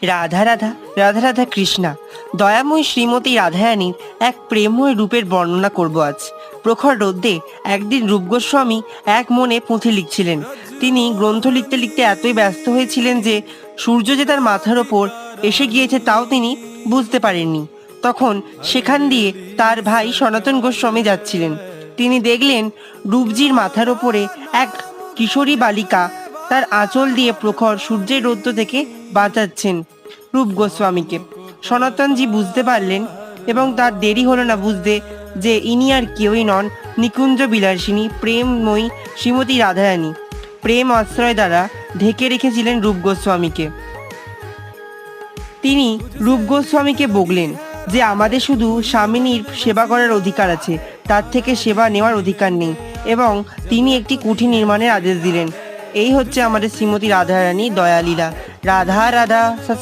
রাধা রাধা রাধা রাধা কৃষ্ণা। দয়াময়ী শ্রীমতী রাধারানীর এক প্রেমময় রূপের বর্ণনা করব আজ। প্রখর রোদ্রে একদিন রূপ গোস্বামী এক মনে পুঁথি লিখছিলেন। তিনি গ্রন্থ লিখতে লিখতে এতই ব্যস্ত হয়েছিলেন যে সূর্য যে তার মাথার ওপর এসে গিয়েছে তাও তিনি বুঝতে পারেননি। তখন সেখান দিয়ে তার ভাই সনাতন গোস্বামী যাচ্ছিলেন। তিনি দেখলেন রূপজির মাথার ওপরে এক কিশোরী বালিকা তার আঁচল দিয়ে প্রখর সূর্যের রৌদ্র থেকে বাঁচাচ্ছেন রূপ গোস্বামীকে। সনাতনজি বুঝতে পারলেন এবং তার দেরি হলো না বুঝতে যে ইনি আর কেউই নন, নিকুঞ্জ বিলাসিনী প্রেমময়ী শ্রীমতী রাধারানী। প্রেম আশ্রয় দ্বারা ঢেকে রেখেছিলেন রূপ গোস্বামীকে। তিনি রূপ গোস্বামীকে বললেন যে আমাদের শুধু স্বামিনীর সেবা করার অধিকার আছে, তার থেকে সেবা নেওয়ার অধিকার নেই, এবং তিনি একটি কুঠি নির্মাণের আদেশ দিলেন। এই হচ্ছে আমাদের শ্রীমতী রাধারানী দয়ালীলা। রাধা রাধা।